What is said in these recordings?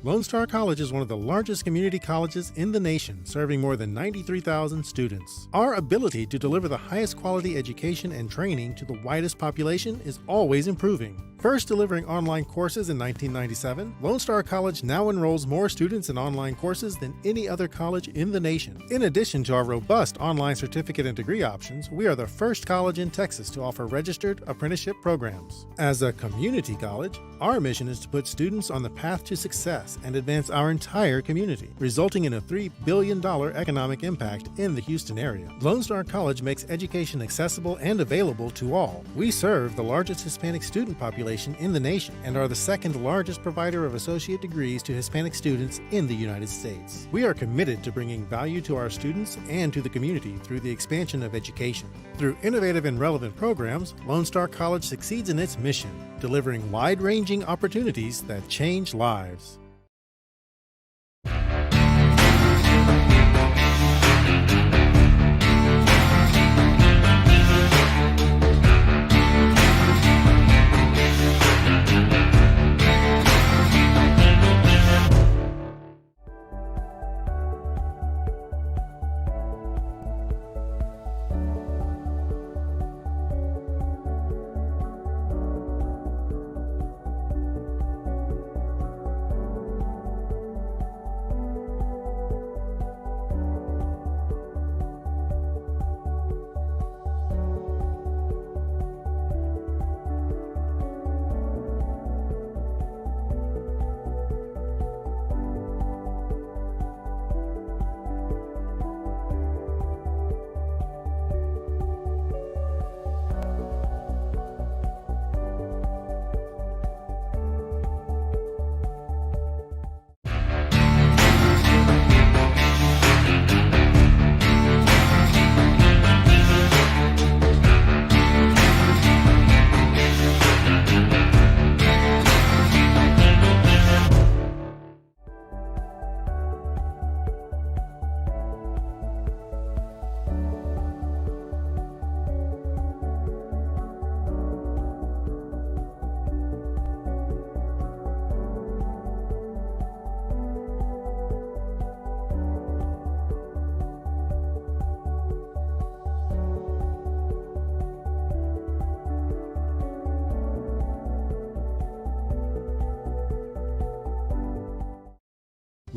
Lone Star College is one of the largest community colleges in the nation, serving more than 93,000 students. Our ability to deliver the highest quality education and training to the widest population is always improving. First delivering online courses in 1997, Lone Star College now enrolls more students in online courses than any other college in the nation. In addition to our robust online certificate and degree options, we are the first college in Texas to offer registered apprenticeship programs. As a community college, our mission is to put students on the path to success and advance our entire community, resulting in a $3 billion economic impact in the Houston area. Lone Star College makes education accessible and available to all. We serve the largest Hispanic student population in the nation and are the second largest provider of associate degrees to Hispanic students in the United States. We are committed to bringing value to our students and to the community through the expansion of education. Through innovative and relevant programs, Lone Star College succeeds in its mission, delivering wide-ranging opportunities that change lives.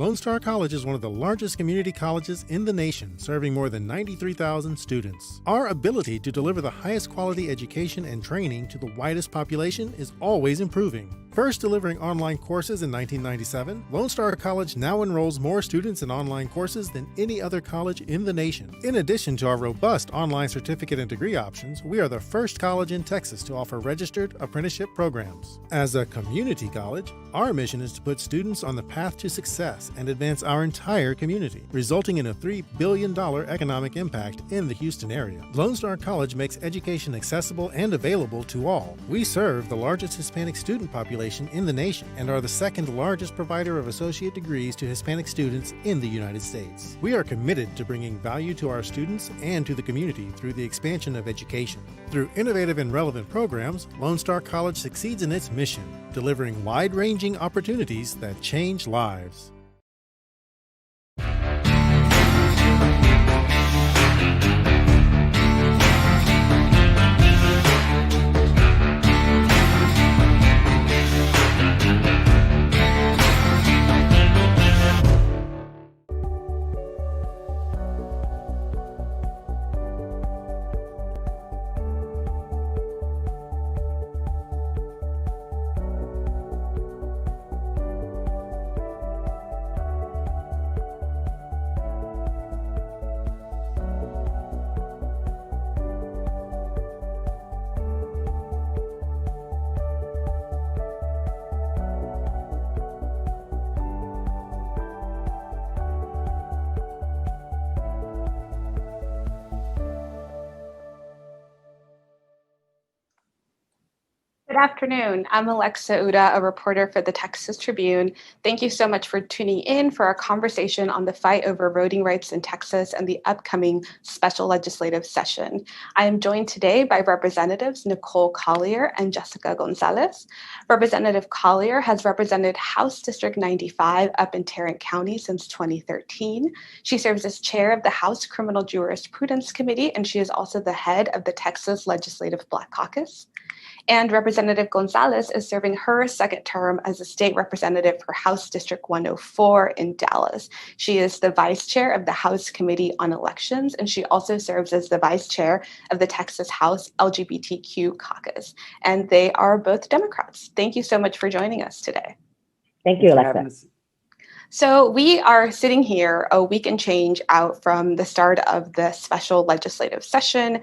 Lone Star College is one of the largest community colleges in the nation, serving more than 93,000 students. Our ability to deliver the highest quality education and training to the widest population is always improving. First delivering online courses in 1997, Lone Star College now enrolls more students in online courses than any other college in the nation. In addition to our robust online certificate and degree options, we are the first college in Texas to offer registered apprenticeship programs. As a community college, our mission is to put students on the path to success and advance our entire community, resulting in a $3 billion economic impact in the Houston area. Lone Star College makes education accessible and available to all. We serve the largest Hispanic student population in the nation and are the second largest provider of associate degrees to Hispanic students in the United States. We are committed to bringing value to our students and to the community through the expansion of education. Through innovative and relevant programs, Lone Star College succeeds in its mission, delivering wide-ranging opportunities that change lives. Good afternoon. I'm Alexa Ura, a reporter for the Texas Tribune. Thank you so much for tuning in for our conversation on the fight over voting rights in Texas and the upcoming special legislative session. I am joined today by Representatives Nicole Collier and Jessica González. Representative Collier has represented House District 95 up in Tarrant County since 2013. She serves as chair of the House Criminal Jurisprudence Committee, and she is also the head of the Texas Legislative Black Caucus. And Representative González is serving her second term as a state representative for House District 104 in Dallas. She is the vice chair of the House Committee on Elections, and she also serves as the vice chair of the Texas House LGBTQ Caucus. And they are both Democrats. Thank you so much for joining us today. Thank you, Alexa. So we are sitting here a week and change out from the start of the special legislative session,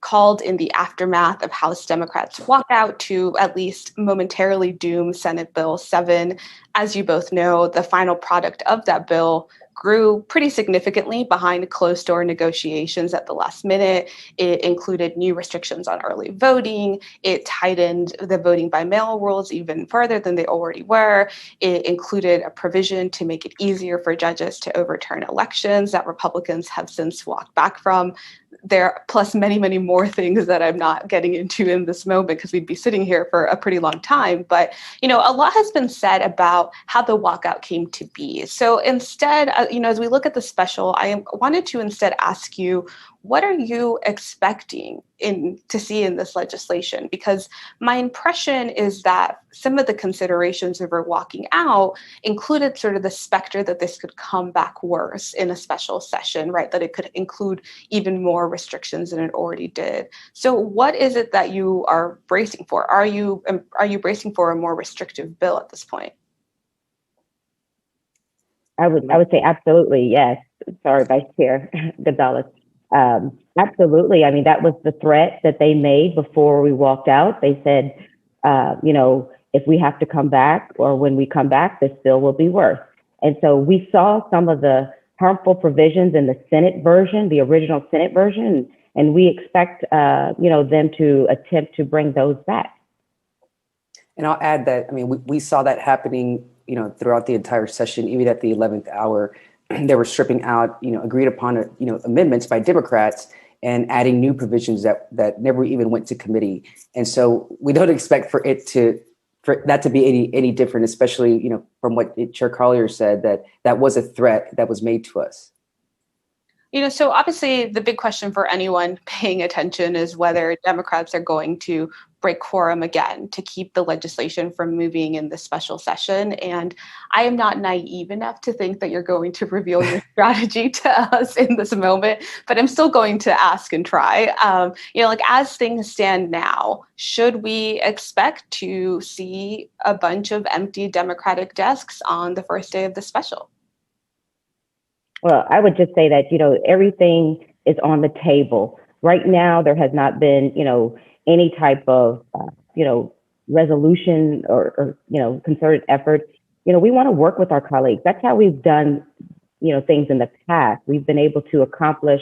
called in the aftermath of House Democrats' walkout to at least momentarily doom Senate Bill 7. As you both know, the final product of that bill grew pretty significantly behind closed-door negotiations at the last minute. It included new restrictions on early voting. It tightened the voting by mail rules even further than they already were. It included a provision to make it easier for judges to overturn elections that Republicans have since walked back from. There, plus many, many more things that I'm not getting into in this moment because we'd be sitting here for a pretty long time. But, a lot has been said about how the walkout came to be. So instead, as we look at the special, I wanted to instead ask you, what are you expecting to see in this legislation? Because my impression is that some of the considerations over walking out included sort of the specter that this could come back worse in a special session, right? That it could include even more restrictions than it already did. So what is it that you are bracing for? Are you bracing for a more restrictive bill at this point? I would say absolutely, yes. Sorry, Vice Chair González. Absolutely. I mean, that was the threat that they made before we walked out. They said, if we have to come back or when we come back, this bill will be worse. And so we saw some of the harmful provisions in the Senate version, the original Senate version, and we expect, them to attempt to bring those back. And I'll add that, we saw that happening, throughout the entire session, even at the 11th hour. They were stripping out, agreed upon, amendments by Democrats and adding new provisions that never even went to committee. And so we don't expect for that to be any different, especially, from what Chair Collier said, that was a threat that was made to us. So obviously the big question for anyone paying attention is whether Democrats are going to break quorum again to keep the legislation from moving in the special session. And I am not naive enough to think that you're going to reveal your strategy to us in this moment, but I'm still going to ask and try. As things stand now, should we expect to see a bunch of empty Democratic desks on the first day of the special? Well, I would just say that, everything is on the table. Right now, there has not been, any type of, resolution or concerted effort. We want to work with our colleagues. That's how we've done, things in the past. We've been able to accomplish,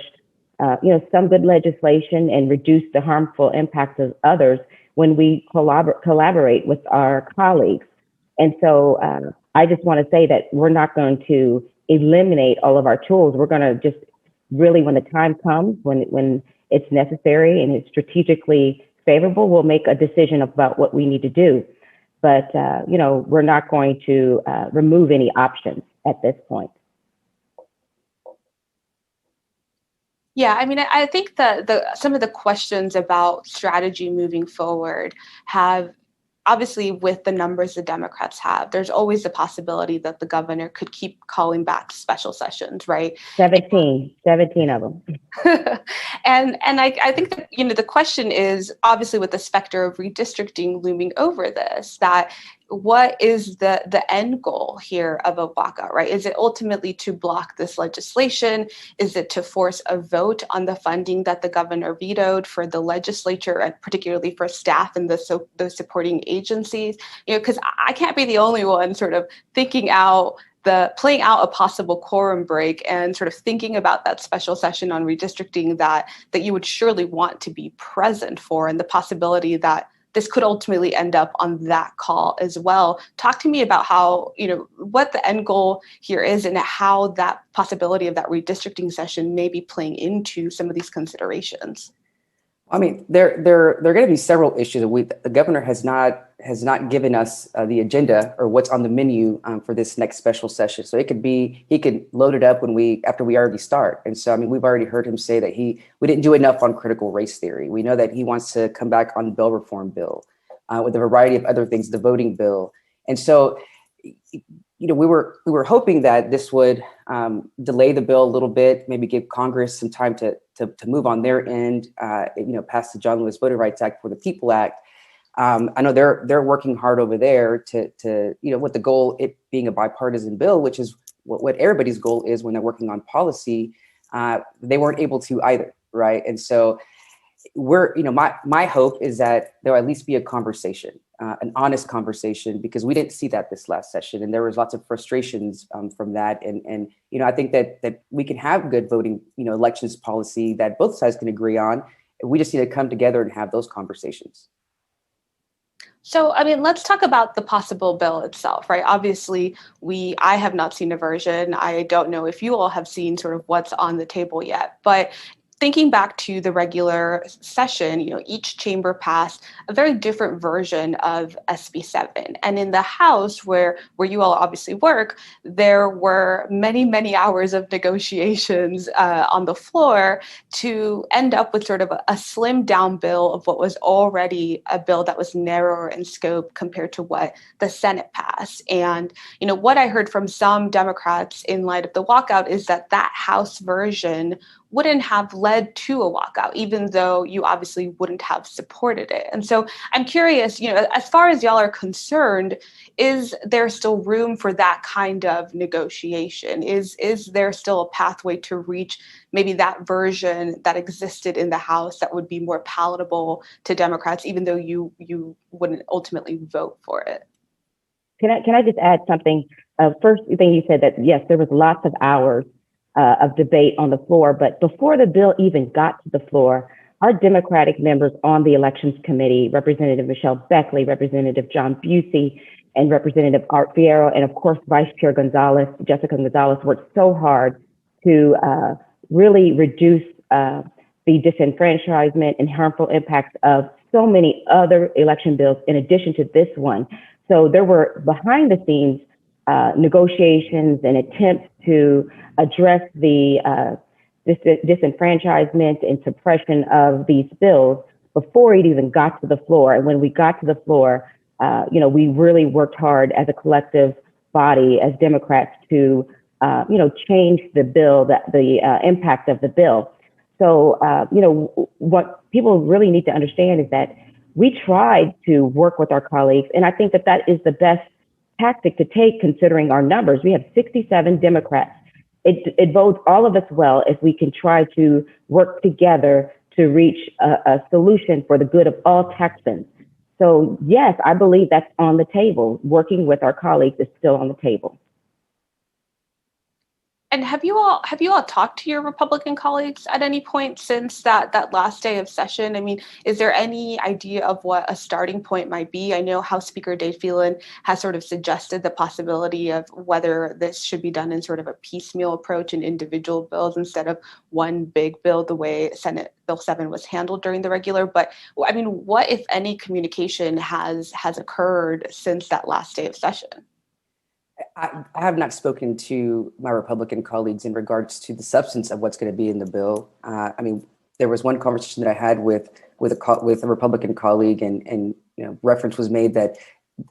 some good legislation and reduce the harmful impacts of others when we collaborate with our colleagues. And so I just want to say that we're not going to eliminate all of our tools. We're going to just really, when the time comes, when it's necessary and it's strategically favorable, we'll make a decision about what we need to do. But, we're not going to remove any options at this point. Yeah, I think that some of the questions about strategy moving forward have, obviously, with the numbers the Democrats have, there's always the possibility that the governor could keep calling back special sessions, right? 17 of them. And I think that, the question is, obviously, with the specter of redistricting looming over this, that what is the end goal here of a walkout, right? Is it ultimately to block this legislation? Is it to force a vote on the funding that the governor vetoed for the legislature, and particularly for staff and those supporting agencies? Because I can't be the only one sort of playing out a possible quorum break and sort of thinking about that special session on redistricting that you would surely want to be present for, and the possibility that this could ultimately end up on that call as well. Talk to me about how, what the end goal here is and how that possibility of that redistricting session may be playing into some of these considerations. I mean, there are going to be several issues. The governor has not given us the agenda or what's on the menu for this next special session. So it could be he could load it up after we already start. And so, I mean, we've already heard him say that we didn't do enough on critical race theory. We know that he wants to come back on the bail reform bill with a variety of other things, the voting bill. And so, we were hoping that this would delay the bill a little bit, maybe give Congress some time to move on their end, pass the John Lewis Voting Rights Act for the People Act. I know they're working hard over there to with the goal, it being a bipartisan bill, which is what everybody's goal is when they're working on policy. They weren't able to either, right? And so my hope is that there'll at least be a conversation, an honest conversation, because we didn't see that this last session, and there was lots of frustrations from that. And I think that we can have good voting, elections policy that both sides can agree on. We just need to come together and have those conversations. So, I mean, let's talk about the possible bill itself, right? Obviously, I have not seen a version. I don't know if you all have seen sort of what's on the table yet, but thinking back to the regular session, each chamber passed a very different version of SB 7. And in the House, where you all obviously work, there were many, many hours of negotiations on the floor to end up with sort of a slimmed down bill of what was already a bill that was narrower in scope compared to what the Senate passed. And, what I heard from some Democrats in light of the walkout is that House version wouldn't have led to a walkout, even though you obviously wouldn't have supported it. And so I'm curious, as far as y'all are concerned, is there still room for that kind of negotiation? Is there still a pathway to reach maybe that version that existed in the House that would be more palatable to Democrats, even though you wouldn't ultimately vote for it? Can I just add something? First thing you said that, yes, there was lots of hours of debate on the floor, but before the bill even got to the floor, our Democratic members on the Elections Committee, Representative Michelle Beckley, Representative John Busey, and Representative Art Fierro, and of course, Vice Chair Jessica González, worked so hard to really reduce the disenfranchisement and harmful impacts of so many other election bills in addition to this one. So there were behind the scenes negotiations and attempts to address the disenfranchisement and suppression of these bills before it even got to the floor. And when we got to the floor, we really worked hard as a collective body, as Democrats, to change the bill, the impact of the bill. So, what people really need to understand is that we tried to work with our colleagues, and I think that is the best tactic to take considering our numbers. We have 67 Democrats. It bodes all of us well if we can try to work together to reach a solution for the good of all Texans. So yes, I believe that's on the table. Working with our colleagues is still on the table. And have you all talked to your Republican colleagues at any point since that last day of session? I mean, is there any idea of what a starting point might be? I know House Speaker Dave Phelan has sort of suggested the possibility of whether this should be done in sort of a piecemeal approach in individual bills instead of one big bill, the way Senate Bill 7 was handled during the regular. But I mean, what, if any, communication has occurred since that last day of session? I have not spoken to my Republican colleagues in regards to the substance of what's going to be in the bill. I mean, there was one conversation that I had with a Republican colleague, and reference was made that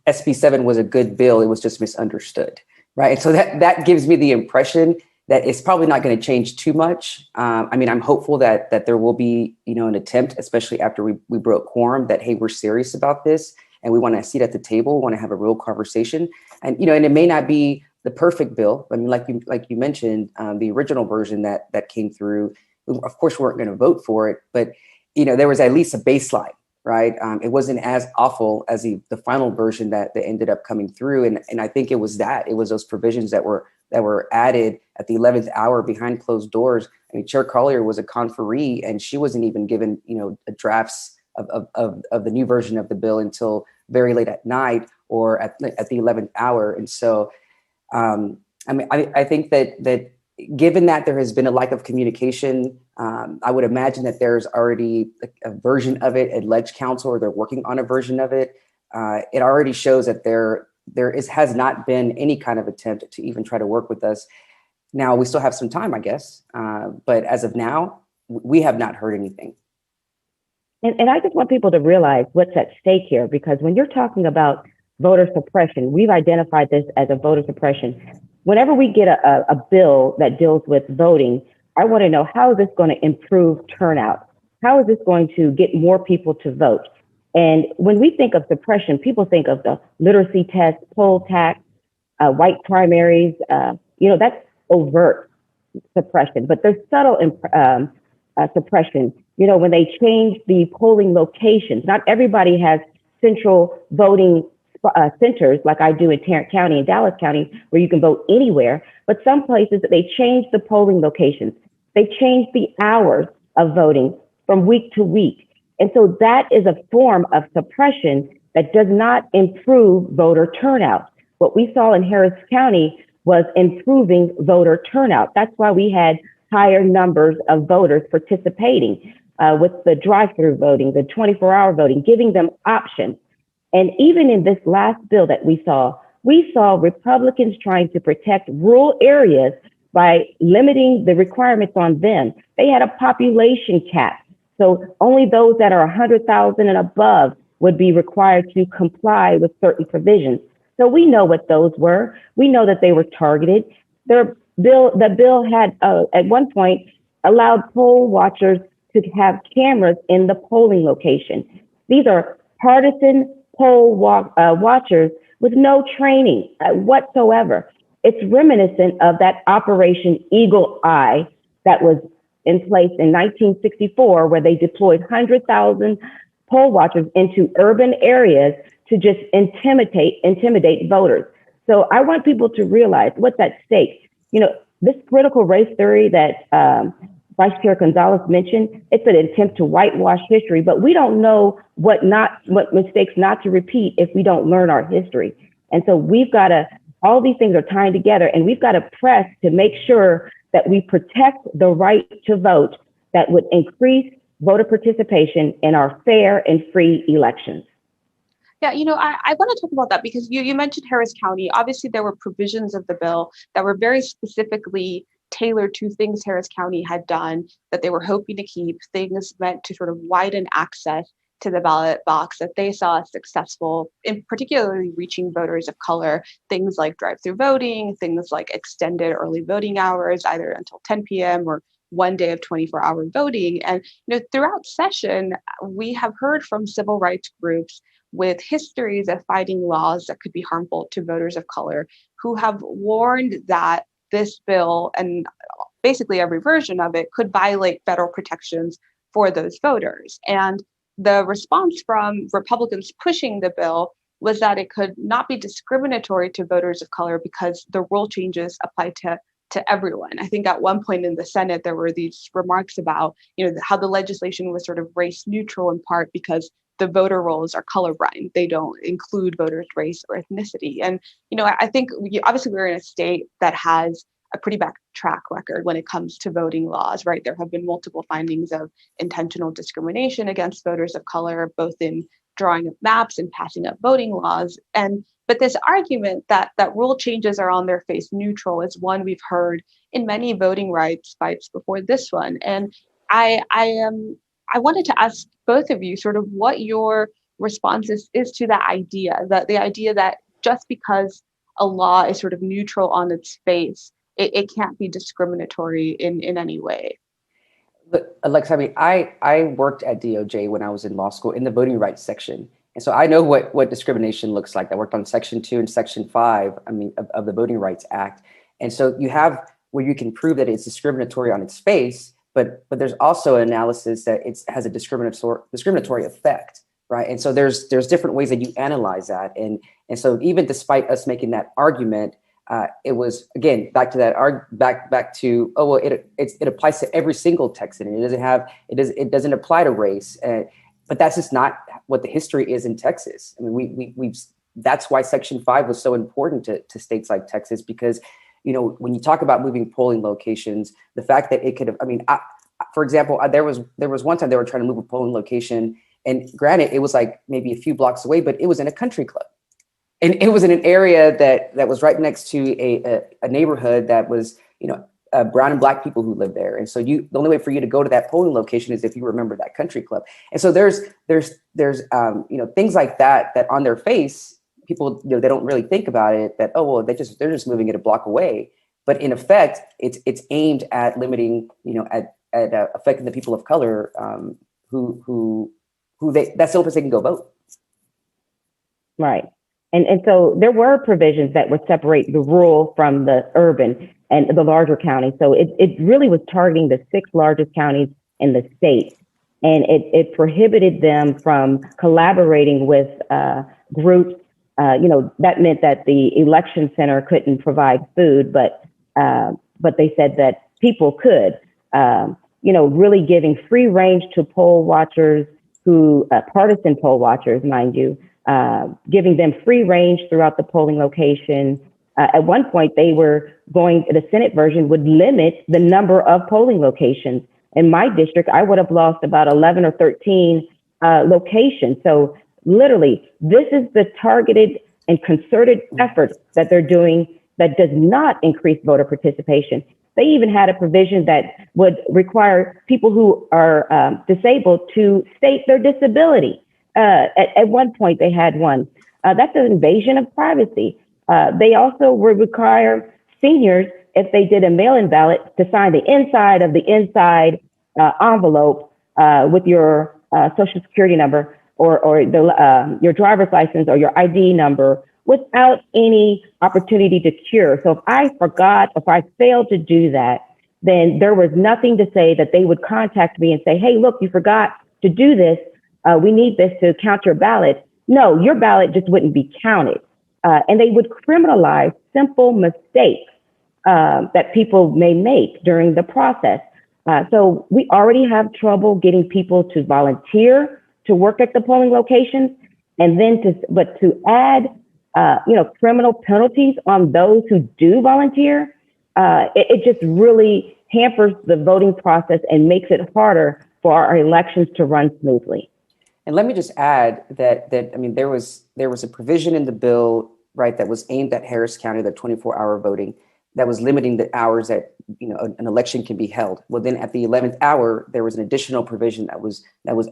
SB 7 was a good bill. It was just misunderstood, right? And so that gives me the impression that it's probably not going to change too much. I mean, I'm hopeful that there will be an attempt, especially after we broke quorum, that hey, we're serious about this. And we want to sit at the table, we want to have a real conversation. And, and it may not be the perfect bill. I mean, like you mentioned, the original version that came through, of course, we weren't going to vote for it, but, there was at least a baseline, right? It wasn't as awful as the final version that ended up coming through. And I think it was those provisions that were added at the 11th hour behind closed doors. I mean, Chair Collier was a conferee, and she wasn't even given, a drafts of the new version of the bill until very late at night or at the 11th hour. And so, I think that given that there has been a lack of communication, I would imagine that there's already a version of it at Ledge Council, or they're working on a version of it. It already shows that has not been any kind of attempt to even try to work with us. Now, we still have some time, I guess. But as of now, we have not heard anything. And I just want people to realize what's at stake here, because when you're talking about voter suppression, we've identified this as a voter suppression. Whenever we get a bill that deals with voting, I want to know, how is this going to improve turnout? How is this going to get more people to vote? And when we think of suppression, people think of the literacy test, poll tax, white primaries. That's overt suppression, but there's subtle suppression. When they change the polling locations, not everybody has central voting centers like I do in Tarrant County and Dallas County, where you can vote anywhere. But some places, they change the polling locations. They change the hours of voting from week to week. And so that is a form of suppression that does not improve voter turnout. What we saw in Harris County was improving voter turnout. That's why we had higher numbers of voters participating with the drive-through voting, the 24-hour voting, giving them options. And even in this last bill that we saw Republicans trying to protect rural areas by limiting the requirements on them. They had a population cap. So only those that are 100,000 and above would be required to comply with certain provisions. So we know what those were. We know that they were targeted. The bill had, at one point, allowed poll watchers to have cameras in the polling location. These are partisan poll watchers with no training whatsoever. It's reminiscent of that Operation Eagle Eye that was in place in 1964, where they deployed 100,000 poll watchers into urban areas to just intimidate voters. So I want people to realize what's at stake. This critical race theory that Vice Chair González mentioned, it's an attempt to whitewash history, but we don't know what mistakes not to repeat if we don't learn our history. And so all these things are tying together, and we've got to press to make sure that we protect the right to vote that would increase voter participation in our fair and free elections. Yeah, I want to talk about that because you mentioned Harris County. Obviously, there were provisions of the bill that were very specifically tailored to things Harris County had done that they were hoping to keep, things meant to sort of widen access to the ballot box that they saw as successful, in particularly reaching voters of color, things like drive-through voting, things like extended early voting hours, either until 10 p.m. or one day of 24-hour voting. And throughout session, we have heard from civil rights groups with histories of fighting laws that could be harmful to voters of color, who have warned that this bill and basically every version of it could violate federal protections for those voters. And the response from Republicans pushing the bill was that it could not be discriminatory to voters of color because the rule changes apply to everyone. I think at one point in the Senate, there were these remarks about, how the legislation was sort of race neutral in part because the voter rolls are colorblind. They don't include voters' race or ethnicity. And, I think obviously we're in a state that has a pretty bad track record when it comes to voting laws, right? There have been multiple findings of intentional discrimination against voters of color, both in drawing up maps and passing up voting laws. But this argument that rule changes are on their face neutral is one we've heard in many voting rights fights before this one. And I wanted to ask both of you sort of what your response is to that idea, that the idea that just because a law is sort of neutral on its face, it can't be discriminatory in any way. But Alexa, I worked at DOJ when I was in law school in the voting rights section. And so I know what discrimination looks like. I worked on Section 2 and Section 5, of the Voting Rights Act. And so you have where you can prove that it's discriminatory on its face, but there's also an analysis that it has a discriminatory effect, right? And so there's different ways that you analyze that. And so even despite us making that argument, it was, again, back to that back to, it applies to every single Texan. It doesn't apply to race. But that's just not what the history is in Texas. I mean, we've that's why Section 5 was so important to states like Texas, because, when you talk about moving polling locations, the fact that it could have, for example, there was one time they were trying to move a polling location, and granted, it was like maybe a few blocks away, but it was in a country club. And it was in an area that was right next to a neighborhood that was, brown and black people who lived there. And so the only way for you to go to that polling location is if you remember that country club. And so there's things like that on their face, people, they don't really think about it, that, oh, well, they're just moving it a block away. But in effect, it's aimed at limiting, at affecting the people of color who that's the only place they can go vote. Right. And so there were provisions that would separate the rural from the urban and the larger counties. So it really was targeting the 6 largest counties in the state. And it prohibited them from collaborating with groups. That meant that the election center couldn't provide food, but they said that people could, really giving free range to poll watchers partisan poll watchers, mind you, giving them free range throughout the polling location. At one point, the Senate version would limit the number of polling locations. In my district, I would have lost about 11 or 13 locations. So literally, this is the targeted and concerted effort that they're doing that does not increase voter participation. They even had a provision that would require people who are disabled to state their disability. At one point, they had one. That's an invasion of privacy. They also would require seniors, if they did a mail-in ballot, to sign the inside of the inside envelope with your social security number or your driver's license or your ID number without any opportunity to cure. So if I failed to do that, then there was nothing to say that they would contact me and say, hey, look, you forgot to do this. We need this to count your ballot. No, your ballot just wouldn't be counted. And they would criminalize simple mistakes that people may make during the process. So we already have trouble getting people to volunteer to work at the polling locations, and then to add criminal penalties on those who do volunteer, it just really hampers the voting process and makes it harder for our elections to run smoothly. And let me just add that there was a provision in the bill, right, that was aimed at Harris County, the 24-hour voting, that was limiting the hours that an election can be held. Well, then at the 11th hour, there was an additional provision that was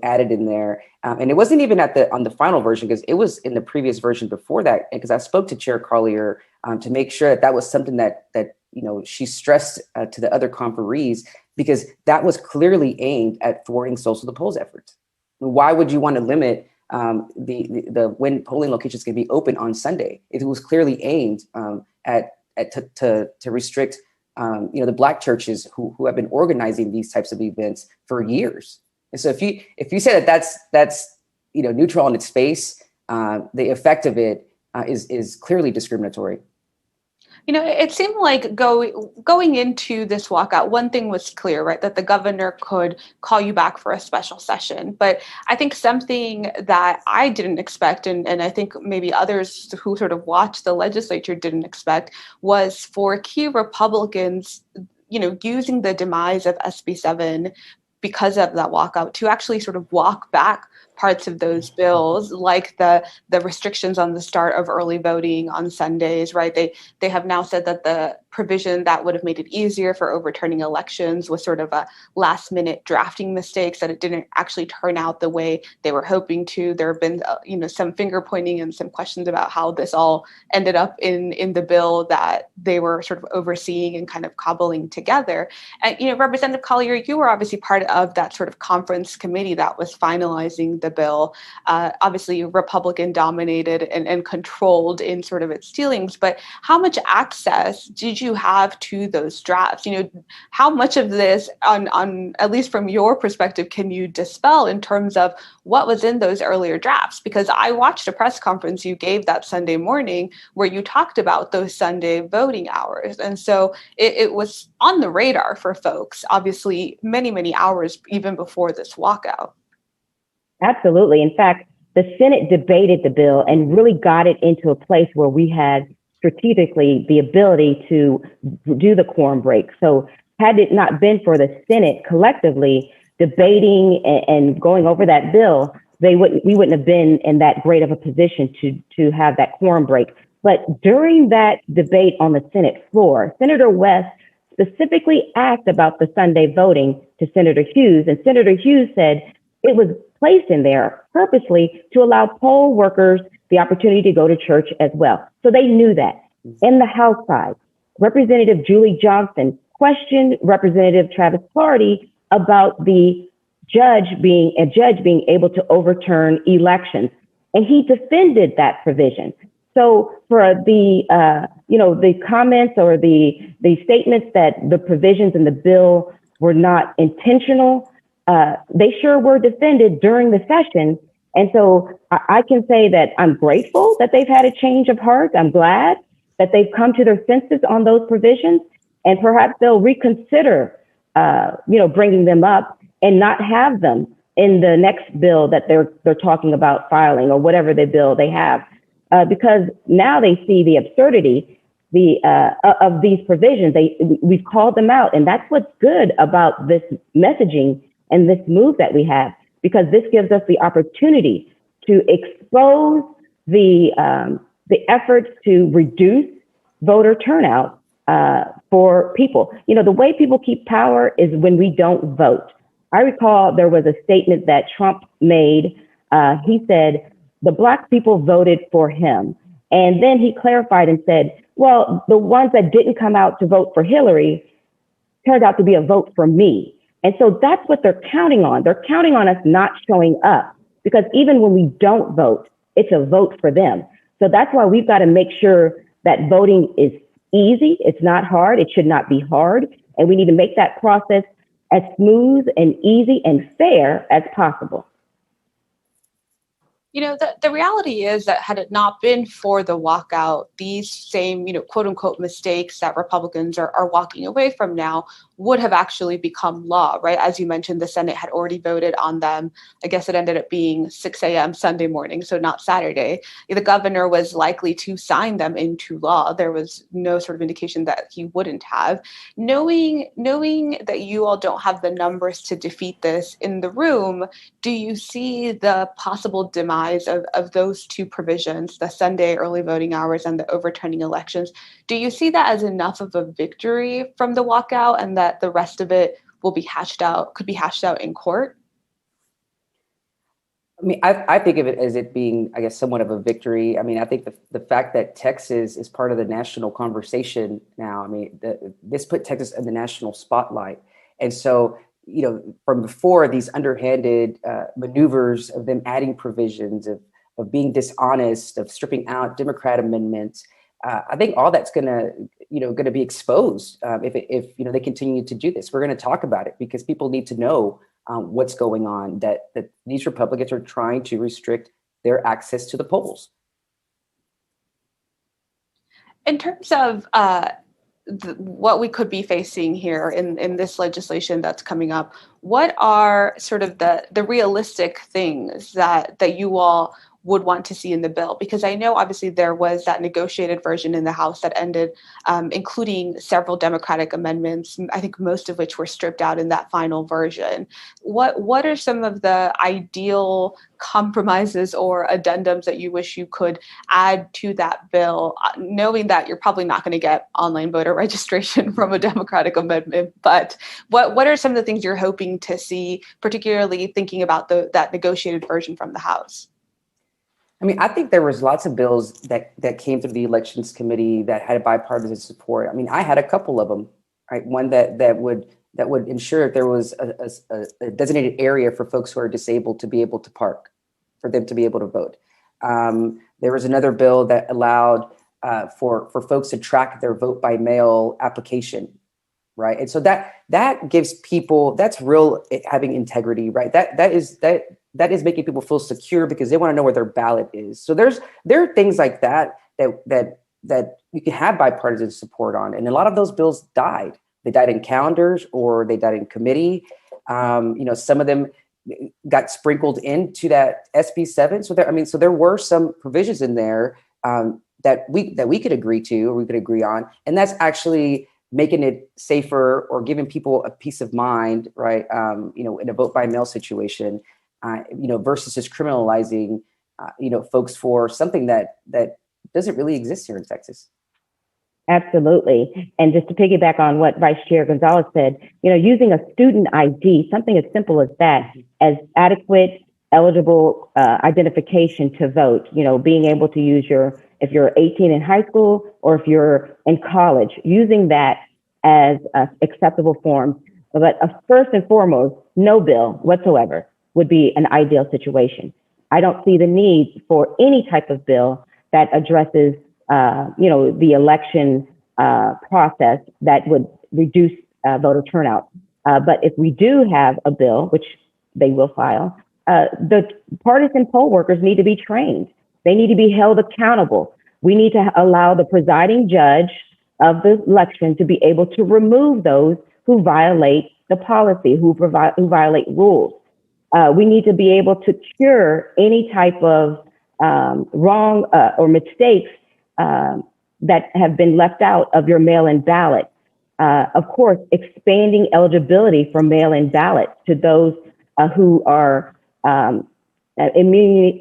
added in there, and it wasn't even on the final version, because it was in the previous version before that. Because I spoke to Chair Collier to make sure that was something that she stressed to the other conferees, because that was clearly aimed at thwarting social to polls efforts. Why would you want to limit the when polling locations can be open on Sunday? It was clearly aimed to restrict the Black churches who have been organizing these types of events for years. And so if you say that's neutral on its face, the effect of it is clearly discriminatory. It seemed like going into this walkout, one thing was clear, right, that the governor could call you back for a special session. But I think something that I didn't expect, and I think maybe others who sort of watched the legislature didn't expect, was for key Republicans, using the demise of SB 7 because of that walkout to actually sort of walk back parts of those bills, like the restrictions on the start of early voting on Sundays, right? They have now said that the provision that would have made it easier for overturning elections was sort of a last minute drafting mistakes, that it didn't actually turn out the way they were hoping to. There have been, some finger pointing and some questions about how this all ended up in the bill that they were sort of overseeing and kind of cobbling together. And, Representative Collier, you were obviously part of that sort of conference committee that was finalizing the bill, obviously Republican dominated and controlled in sort of its dealings, but how much access did you have to those drafts? How much of this, on at least from your perspective, can you dispel in terms of what was in those earlier drafts? Because I watched a press conference you gave that Sunday morning where you talked about those Sunday voting hours. And so it was on the radar for folks, obviously many, many hours even before this walkout. Absolutely. In fact, the Senate debated the bill and really got it into a place where we had strategically the ability to do the quorum break. So had it not been for the Senate collectively debating and going over that bill, we wouldn't have been in that great of a position to have that quorum break. But during that debate on the Senate floor, Senator West specifically asked about the Sunday voting to Senator Hughes, and Senator Hughes said it was placed in there purposely to allow poll workers the opportunity to go to church as well. So they knew that. In the House side, Representative Julie Johnson questioned Representative Travis Clardy about the judge being able to overturn elections, and he defended that provision. So for the comments or the statements that the provisions in the bill were not intentional, they sure were defended during the session. And so I can say that I'm grateful that they've had a change of heart. I'm glad that they've come to their senses on those provisions, and perhaps they'll reconsider, bringing them up and not have them in the next bill that they're talking about filing, or whatever the bill they have, because now they see the absurdity of these provisions. We've called them out, and that's what's good about this messaging and this move that we have, because this gives us the opportunity to expose the efforts to reduce voter turnout for people. The way people keep power is when we don't vote. I recall there was a statement that Trump made. He said, the Black people voted for him. And then he clarified and said, well, the ones that didn't come out to vote for Hillary turned out to be a vote for me. And so that's what they're counting on. They're counting on us not showing up, because even when we don't vote, it's a vote for them. So that's why we've got to make sure that voting is easy. It's not hard. It should not be hard. And we need to make that process as smooth and easy and fair as possible. The reality is that had it not been for the walkout, these same, quote unquote mistakes that Republicans are walking away from now would have actually become law, right? As you mentioned, the Senate had already voted on them. I guess it ended up being 6 a.m. Sunday morning, so not Saturday. The governor was likely to sign them into law. There was no sort of indication that he wouldn't have. Knowing that you all don't have the numbers to defeat this in the room, do you see the possible demise of those two provisions, the Sunday early voting hours and the overturning elections? Do you see that as enough of a victory from the walkout, and that the rest of it could be hashed out in court? I mean, I think of it as it being, I guess, somewhat of a victory. I mean, I think the fact that Texas is part of the national conversation now, I mean, this put Texas in the national spotlight. And so, from before, these underhanded maneuvers of them adding provisions, of being dishonest, of stripping out Democrat amendments, I think all that's going to be exposed if they continue to do this. We're going to talk about it because people need to know what's going on, that these Republicans are trying to restrict their access to the polls. In terms of what we could be facing here in this legislation that's coming up, what are sort of the realistic things that you all would want to see in the bill? Because I know obviously there was that negotiated version in the House that ended, including several Democratic amendments, I think most of which were stripped out in that final version. What are some of the ideal compromises or addendums that you wish you could add to that bill, knowing that you're probably not going to get online voter registration from a Democratic amendment? But what are some of the things you're hoping to see, particularly thinking about that negotiated version from the House? I mean, I think there was lots of bills that came through the Elections Committee that had bipartisan support. I mean, I had a couple of them, right? One that would ensure that there was a designated area for folks who are disabled to be able to park, for them to be able to vote. There was another bill that allowed for folks to track their vote by mail application, right? And so that gives people, that's real having integrity, right? That is making people feel secure because they want to know where their ballot is. So there are things like that you can have bipartisan support on. And a lot of those bills died. They died in calendars or they died in committee. Some of them, got sprinkled into that SB7. So there were some provisions in there that we could agree to, or we could agree on, and that's actually making it safer or giving people a peace of mind, right? In a vote by mail situation, versus just criminalizing, folks for something that doesn't really exist here in Texas. Absolutely. And just to piggyback on what Vice Chair Gonzalez said, using a student ID, something as simple as that, as adequate, eligible identification to vote, being able to use if you're 18 in high school or if you're in college, using that as acceptable form. But first and foremost, no bill whatsoever would be an ideal situation. I don't see the need for any type of bill that addresses the election process that would reduce voter turnout. But if we do have a bill, which they will file, the partisan poll workers need to be trained. They need to be held accountable. We need to allow the presiding judge of the election to be able to remove those who violate the policy, who violate rules. We need to be able to cure any type of wrong or mistakes that have been left out of your mail-in ballot. Of course, expanding eligibility for mail-in ballots to those who are immunizing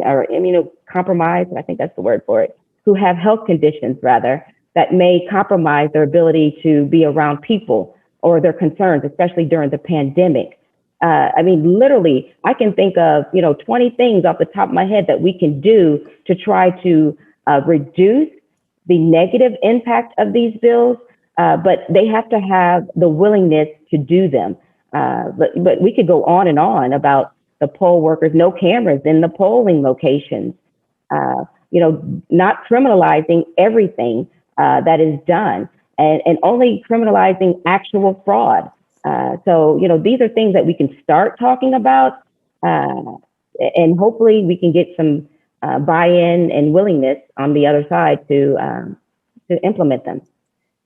or immunocompromised, I think that's the word for it, who have health conditions rather that may compromise their ability to be around people or their concerns, especially during the pandemic. Literally, I can think of 20 things off the top of my head that we can do to try to reduce the negative impact of these bills, but they have to have the willingness to do them. But we could go on and on about the poll workers, no cameras in the polling locations, not criminalizing everything that is done and only criminalizing actual fraud. So these are things that we can start talking about, and hopefully we can get some buy-in and willingness on the other side to implement them.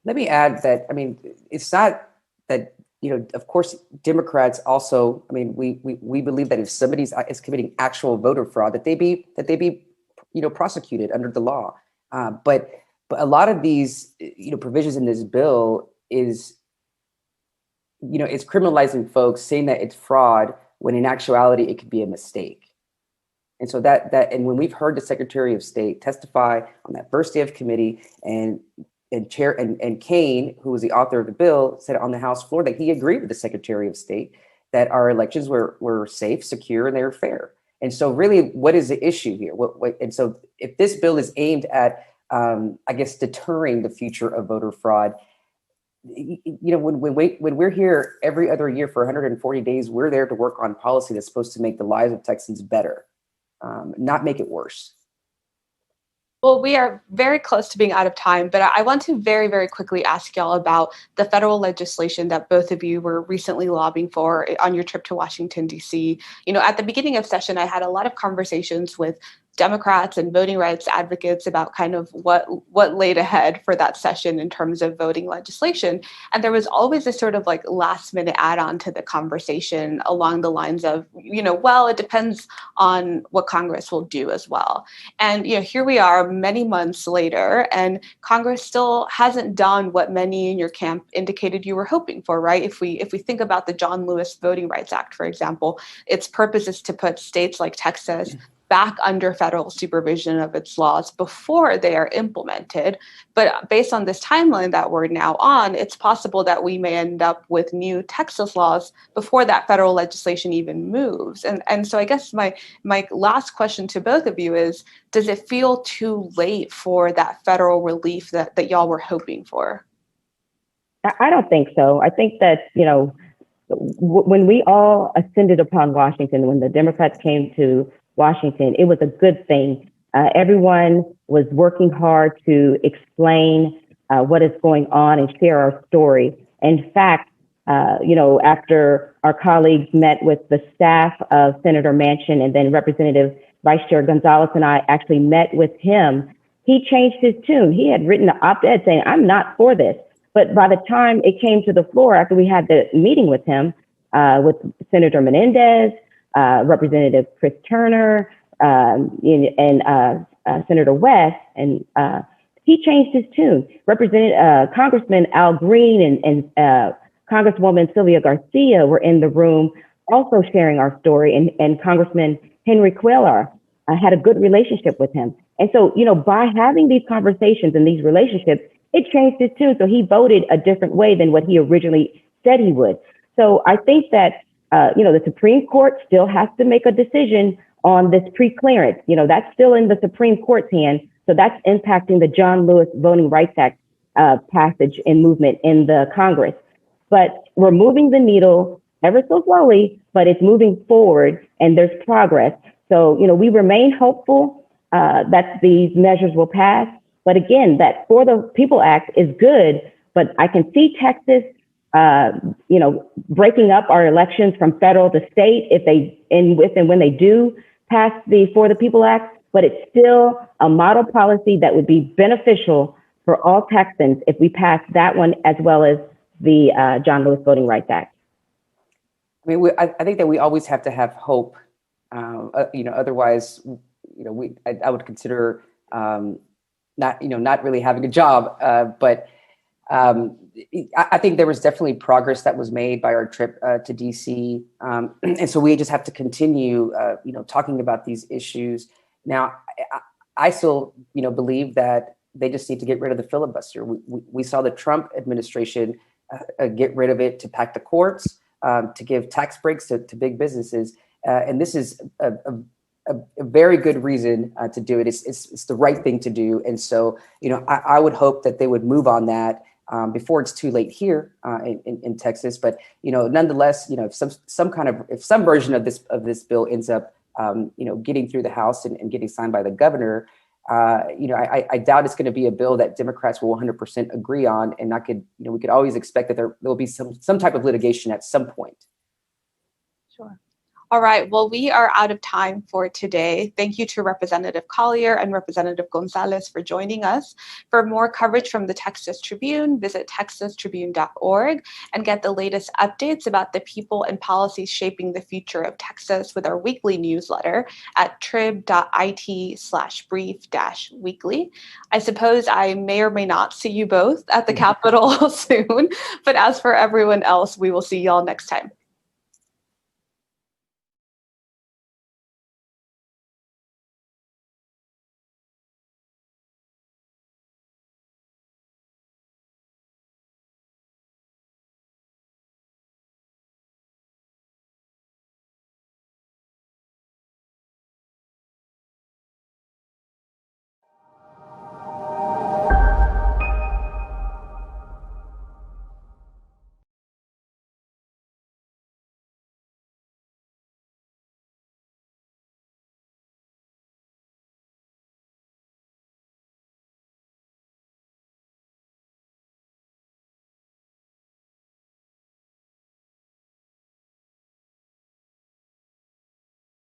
Let me add that, it's not that, of course, Democrats also, we believe that if somebody is committing actual voter fraud, that they be prosecuted under the law. But a lot of these, provisions in this bill is, it's criminalizing folks, saying that it's fraud when in actuality it could be a mistake. And so and when we've heard the Secretary of State testify on that first day of committee, and Kane, who was the author of the bill, said on the House floor that he agreed with the Secretary of State that our elections were safe, secure, and they were fair. And so really, what is the issue here? And so if this bill is aimed at, deterring the future of voter fraud, when we're here every other year for 140 days, we're there to work on policy that's supposed to make the lives of Texans better, not make it worse. Well, we are very close to being out of time, but I want to very, very quickly ask y'all about the federal legislation that both of you were recently lobbying for on your trip to Washington, D.C. At the beginning of session, I had a lot of conversations with Democrats and voting rights advocates about kind of what laid ahead for that session in terms of voting legislation. And there was always a sort of last minute add-on to the conversation along the lines of, it depends on what Congress will do as well. And, here we are many months later, and Congress still hasn't done what many in your camp indicated you were hoping for, right? If we think about the John Lewis Voting Rights Act, for example, its purpose is to put states like Texas back under federal supervision of its laws before they are implemented. But based on this timeline that we're now on, it's possible that we may end up with new Texas laws before that federal legislation even moves. And so I guess my last question to both of you is, does it feel too late for that federal relief that y'all were hoping for? I don't think so. I think that, when we all ascended upon Washington, when the Democrats came to Washington, it was a good thing. Everyone was working hard to explain what is going on and share our story. In fact, after our colleagues met with the staff of Senator Manchin and then Representative Vice Chair González and I actually met with him, he changed his tune. He had written an op-ed saying, "I'm not for this." But by the time it came to the floor, after we had the meeting with him, with Senator Menendez, Representative Chris Turner, and Senator West, and he changed his tune. Congressman Al Green and Congresswoman Sylvia Garcia were in the room also sharing our story, and Congressman Henry Cuellar had a good relationship with him. And so, by having these conversations and these relationships, it changed his tune. So he voted a different way than what he originally said he would. So I think that, the Supreme Court still has to make a decision on this pre-clearance. That's still in the Supreme Court's hand. So that's impacting the John Lewis Voting Rights Act passage and movement in the Congress. But we're moving the needle ever so slowly, but it's moving forward and there's progress. So, we remain hopeful that these measures will pass. But again, that For the People Act is good, but I can see Texas, breaking up our elections from federal to state when they do pass the For the People Act, but it's still a model policy that would be beneficial for all Texans if we pass that one as well as the John Lewis Voting Rights Act. I mean, I think that we always have to have hope. Otherwise, I would consider not really having a job. But I think there was definitely progress that was made by our trip to DC, and so we just have to continue, talking about these issues. Now, I still, believe that they just need to get rid of the filibuster. We saw the Trump administration get rid of it to pack the courts, to give tax breaks to big businesses. And this is a very good reason to do it. It's the right thing to do. And so, I would hope that they would move on that before it's too late here in Texas. But, nonetheless, if some version of this bill ends up, getting through the House and getting signed by the governor, I doubt it's going to be a bill that Democrats will 100% agree on, and we could always expect that there will be some type of litigation at some point. Sure. All right. Well, we are out of time for today. Thank you to Representative Collier and Representative González for joining us. For more coverage from the Texas Tribune, visit texastribune.org and get the latest updates about the people and policies shaping the future of Texas with our weekly newsletter at trib.it/brief-weekly. I suppose I may or may not see you both at the Capitol soon, but as for everyone else, we will see y'all next time.